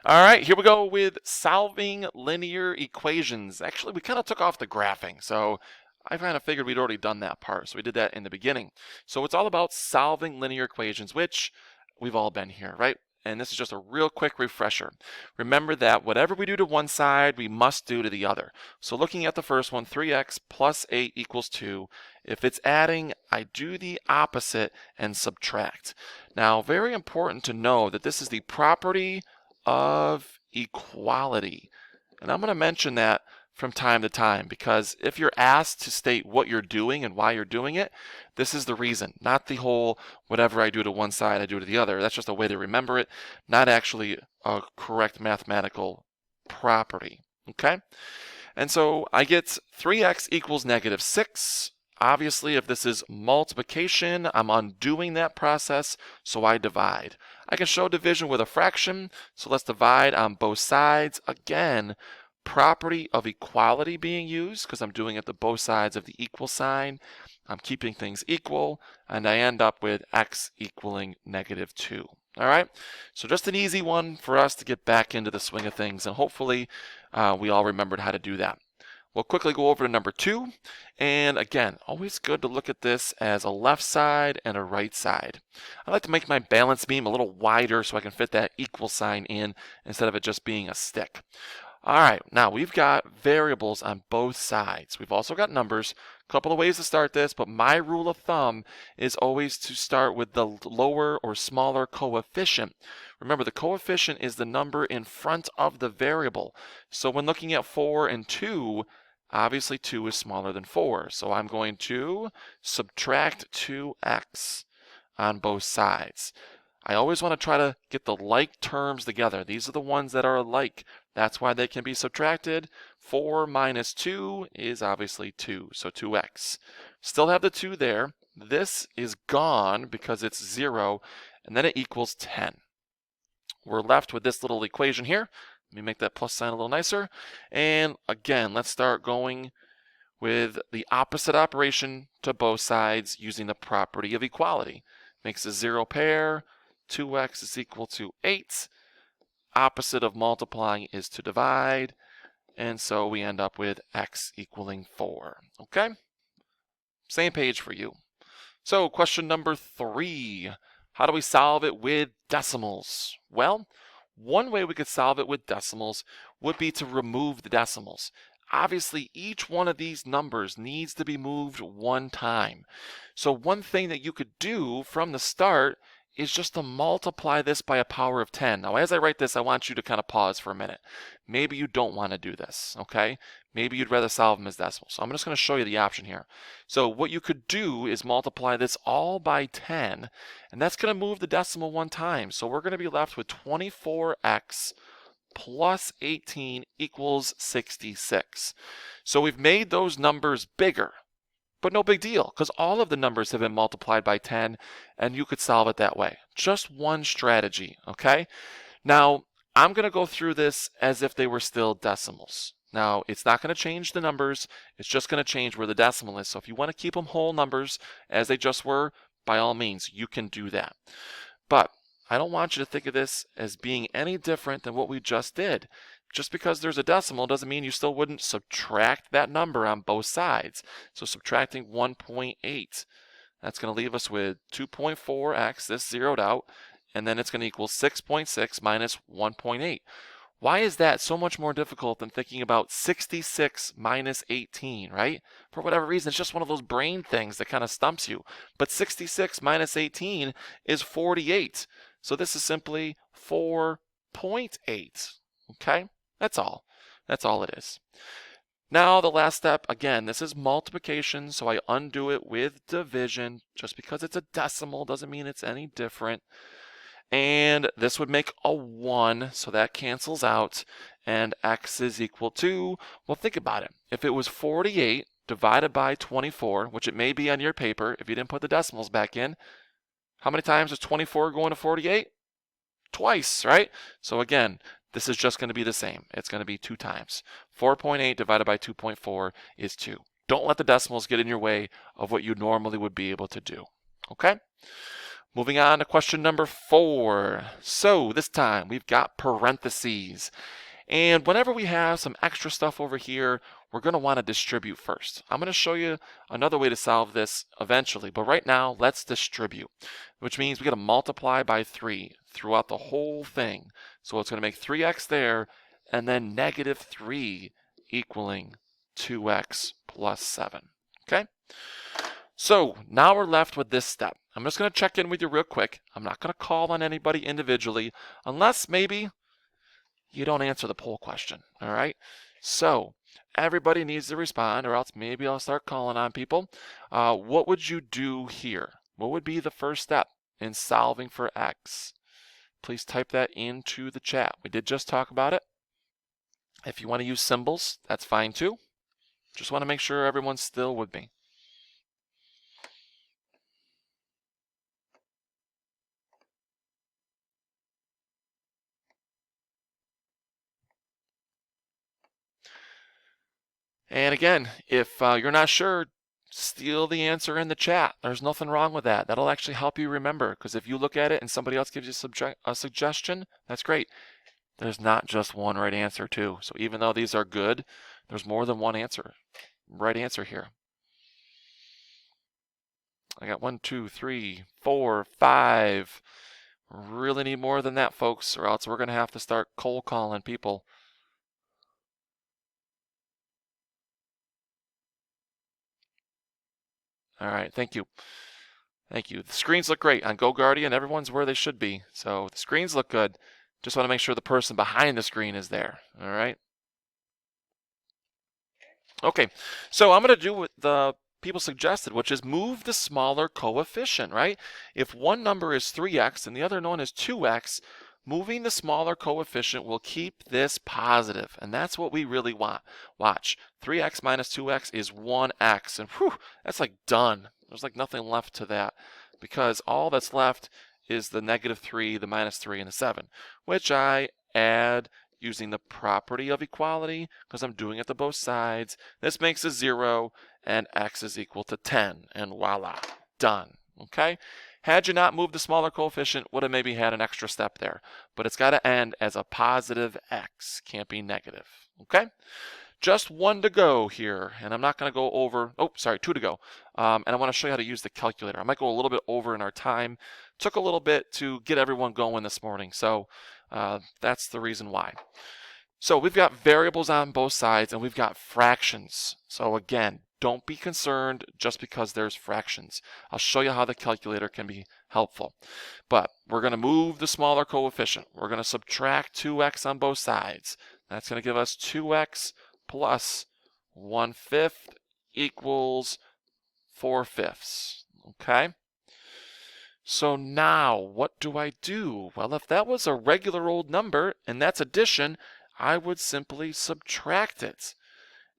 All right, here we go with solving linear equations. Actually, we kind of took off the graphing, so I kind of figured we'd already done that part, so we did that in the beginning. So it's all about solving linear equations, which we've all been here, right? And this is just a real quick refresher. Remember that whatever we do to one side, we must do to the other. So looking at the first one, 3x plus 8 equals 2. If it's adding, I do the opposite and subtract. Now, very important to know that this is the property of equality. And I'm going to mention that from time to time because if you're asked to state what you're doing and why you're doing it, this is the reason, not the whole whatever I do to one side, I do to the other. That's just a way to remember it, not actually a correct mathematical property. Okay? And so I get 3x equals negative 6. Obviously, if this is multiplication, I'm undoing that process, so I divide. I can show division with a fraction, so let's divide on both sides. Again, property of equality being used because I'm doing it to both sides of the equal sign. I'm keeping things equal, and I end up with x equaling negative 2. All right, so just an easy one for us to get back into the swing of things, and hopefully we all remembered how to do that. We'll quickly go over to number 2, and again, always good to look at this as a left side and a right side. I like to make my balance beam a little wider so I can fit that equal sign in instead of it just being a stick. All right, now we've got variables on both sides. We've also got numbers. A couple of ways to start this, but my rule of thumb is always to start with the lower or smaller coefficient. Remember, the coefficient is the number in front of the variable. So when looking at 4 and 2, obviously 2 is smaller than 4. So I'm going to subtract 2x on both sides. I always want to try to get the like terms together. These are the ones that are alike. That's why they can be subtracted. 4 minus 2 is obviously 2, so 2x. Still have the 2 there. This is gone because it's 0, and then it equals 10. We're left with this little equation here. Let me make that plus sign a little nicer. And again, let's start going with the opposite operation to both sides using the property of equality. Makes a 0 pair. 2x is equal to 8. Opposite of multiplying is to divide. And so we end up with x equaling 4. Okay? Same page for you. So question number 3. How do we solve it with decimals? Well, one way we could solve it with decimals would be to remove the decimals. Obviously, each one of these numbers needs to be moved one time. So one thing that you could do from the start is just to multiply this by a power of 10. Now, as I write this, I want you to kind of pause for a minute. Maybe you don't want to do this, okay? Maybe you'd rather solve them as decimals. So I'm just going to show you the option here. So what you could do is multiply this all by 10, and that's going to move the decimal one time. So we're going to be left with 24x plus 18 equals 66. So we've made those numbers bigger. But no big deal, because all of the numbers have been multiplied by 10, and you could solve it that way. Just one strategy, okay? Now, I'm going to go through this as if they were still decimals. Now, it's not going to change the numbers. It's just going to change where the decimal is. So if you want to keep them whole numbers as they just were, by all means, you can do that. But I don't want you to think of this as being any different than what we just did. Just because there's a decimal doesn't mean you still wouldn't subtract that number on both sides. So subtracting 1.8, that's going to leave us with 2.4x, this zeroed out, and then it's going to equal 6.6 minus 1.8. Why is that so much more difficult than thinking about 66 minus 18, right? For whatever reason, it's just one of those brain things that kind of stumps you. But 66 minus 18 is 48. So this is simply 4.8, okay? That's all. That's all it is. Now the last step, again, this is multiplication, so I undo it with division. Just because it's a decimal doesn't mean it's any different. And this would make a 1, so that cancels out, and x is equal to, well, think about it. If it was 48 divided by 24, which it may be on your paper if you didn't put the decimals back in, how many times is 24 going to 48? Twice, right? So again, this is just going to be the same. It's going to be 2 times. 4.8 divided by 2.4 is 2. Don't let the decimals get in your way of what you normally would be able to do. Okay? Moving on to question number 4. So this time we've got parentheses. And whenever we have some extra stuff over here, we're going to want to distribute first. I'm going to show you another way to solve this eventually, but right now let's distribute, which means we got to multiply by 3 throughout the whole thing. So it's going to make 3x there, and then negative 3 equaling 2x plus 7. Okay? So now we're left with this step. I'm just going to check in with you real quick. I'm not going to call on anybody individually unless maybe you don't answer the poll question. All right? So everybody needs to respond, or else maybe I'll start calling on people. What would you do here? What would be the first step in solving for x? Please type that into the chat. We did just talk about it. If you want to use symbols, that's fine too. Just want to make sure everyone's still with me. And again, if you're not sure, steal the answer in the chat. There's nothing wrong with that. That'll actually help you remember, because if you look at it and somebody else gives you a suggestion, that's great. There's not just one right answer too. So even though these are good, there's more than one right answer here. I got 1, 2, 3, 4, 5. Really need more than that, folks, or else we're going to have to start cold calling people. All right, thank you. Thank you. The screens look great on GoGuardian. Everyone's where they should be. So the screens look good. Just want to make sure the person behind the screen is there. All right. Okay, so I'm going to do what the people suggested, which is move the smaller coefficient, right? If one number is 3x and the other one is 2x, moving the smaller coefficient will keep this positive, and that's what we really want. Watch, 3x minus 2x is 1x, and whew, that's like done. There's like nothing left to that, because all that's left is the negative 3, the minus 3, and the 7, which I add using the property of equality, because I'm doing it to both sides. This makes a 0, and x is equal to 10, and voila, done. Okay? Had you not moved the smaller coefficient, would have maybe had an extra step there. But it's got to end as a positive x. Can't be negative. Okay? Just 1 to go here, and I'm not going to go over, 2 to go. And I want to show you how to use the calculator. I might go a little bit over in our time. Took a little bit to get everyone going this morning, so that's the reason why. So we've got variables on both sides, and we've got fractions. So again, don't be concerned just because there's fractions. I'll show you how the calculator can be helpful. But we're going to move the smaller coefficient. We're going to subtract 2x on both sides. That's going to give us 2x plus 1/5 equals 4/5. Okay? So now, what do I do? Well, if that was a regular old number and that's addition, I would simply subtract it.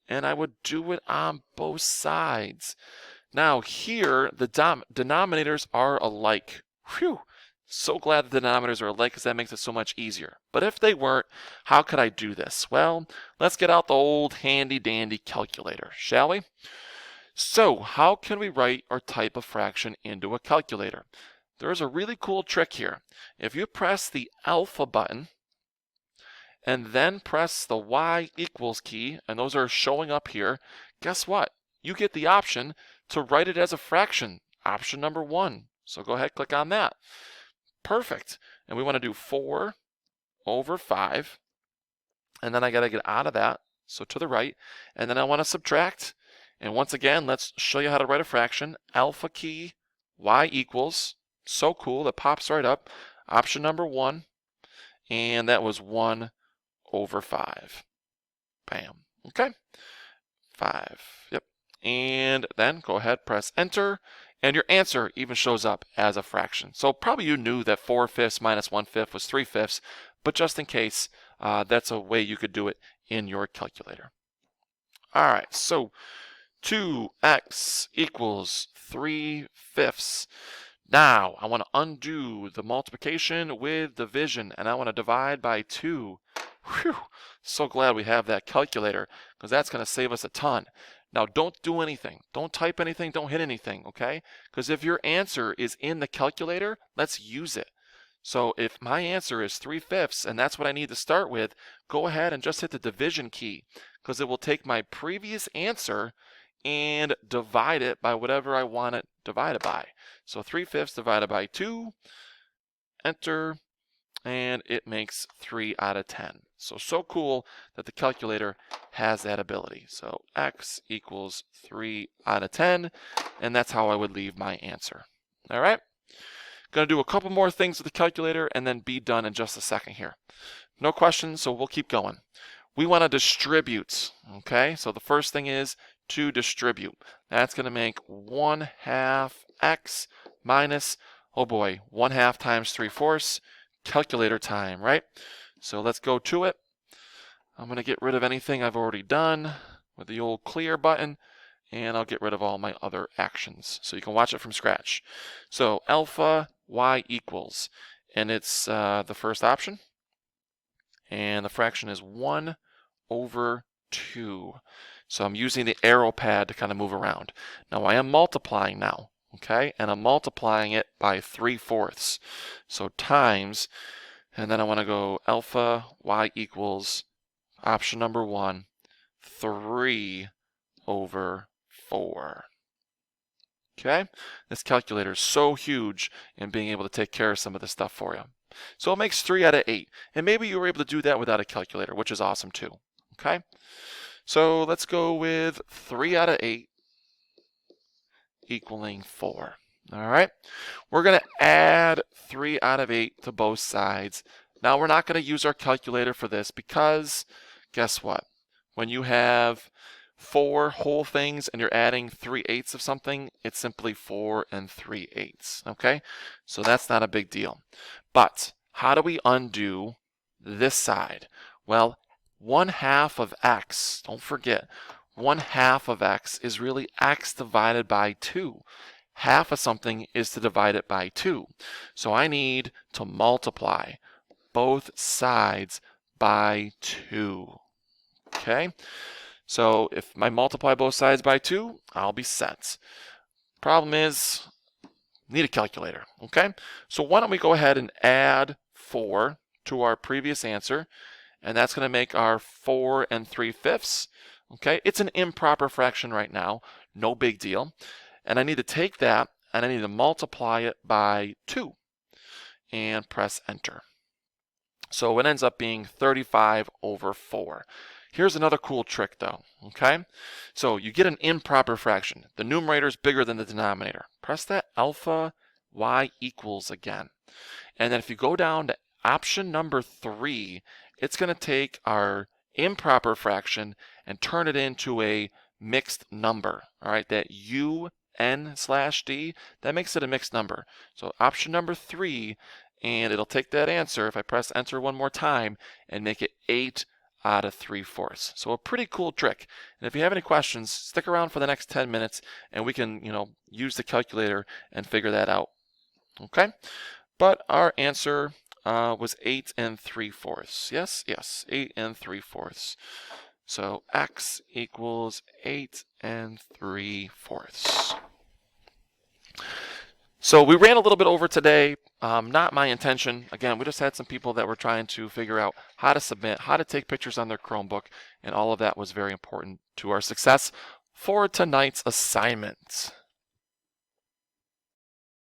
And I would do it on both sides. Now here, the denominators are alike. Whew! So glad the denominators are alike, because that makes it so much easier. But if they weren't, how could I do this? Well, let's get out the old handy dandy calculator, shall we? So how can we write or type a fraction into a calculator? There's a really cool trick here. If you press the alpha button and then press the y equals key, and those are showing up here, guess what? You get the option to write it as a fraction, option number 1. So go ahead, click on that. Perfect. And we want to do 4 over 5. And then I got to get out of that, so to the right. And then I want to subtract. And once again, let's show you how to write a fraction. Alpha key, y equals. So cool, that pops right up. Option number 1. And that was 1 over 5. Bam. Okay. 5. Yep. And then go ahead, press enter. And your answer even shows up as a fraction. So probably you knew that 4/5 minus 1/5 was 3/5, but just in case, that's a way you could do it in your calculator. All right, so 2x equals 3/5. Now I want to undo the multiplication with division, and I want to divide by 2. Whew, so glad we have that calculator, because that's going to save us a ton. Now don't do anything. Don't type anything. Don't hit anything, okay? Because if your answer is in the calculator, let's use it. So if my answer is 3/5 and that's what I need to start with, go ahead and just hit the division key because it will take my previous answer and divide it by whatever I want it divided by. So 3/5 divided by 2, enter, and it makes 3 out of 10. So cool that the calculator has that ability. So x equals 3 out of 10, and that's how I would leave my answer. All right? Going to do a couple more things with the calculator and then be done in just a second here. No questions, so we'll keep going. We want to distribute, okay? So the first thing is to distribute. That's going to make 1/2 x minus, oh boy, 1/2 times 3/4. Calculator time, right? So let's go to it. I'm going to get rid of anything I've already done with the old clear button, and I'll get rid of all my other actions so you can watch it from scratch. So alpha y equals, and it's the first option, and the fraction is 1/2. So I'm using the arrow pad to kind of move around. Now I am multiplying now, okay, and I'm multiplying it by 3/4. So times, and then I want to go alpha y equals option number 1, 3/4. Okay, this calculator is so huge in being able to take care of some of this stuff for you. So it makes 3 out of 8, and maybe you were able to do that without a calculator, which is awesome too. Okay, so let's go with 3 out of 8 equaling 4. All right, we're going to add 3 out of 8 to both sides. Now we're not going to use our calculator for this because guess what? When you have 4 whole things and you're adding 3/8 of something, it's simply 4 3/8. Okay, so that's not a big deal. But how do we undo this side? Well, 1/2 of x, don't forget, 1/2 of x is really x divided by 2. Half of something is to divide it by 2. So I need to multiply both sides by 2. Okay, so if I multiply both sides by 2, I'll be set. Problem is, need a calculator. Okay, so why don't we go ahead and add 4 to our previous answer, and that's going to make our 4 3/5. Okay, it's an improper fraction right now, no big deal. And I need to take that and I need to multiply it by 2 and press enter. So it ends up being 35/4. Here's another cool trick though, okay? So you get an improper fraction. The numerator is bigger than the denominator. Press that alpha y equals again. And then if you go down to option number 3, it's going to take our improper fraction and turn it into a mixed number, all right? That UN/D, that makes it a mixed number. So option number 3, and it'll take that answer, if I press enter one more time, and make it 8 out of 3/4. So a pretty cool trick. And if you have any questions, stick around for the next 10 minutes and we can, use the calculator and figure that out. Okay? But our answer was 8 3/4. Yes, 8 3/4. So x equals 8 3/4. So we ran a little bit over today. Not my intention. Again, we just had some people that were trying to figure out how to submit, how to take pictures on their Chromebook, and all of that was very important to our success for tonight's assignment.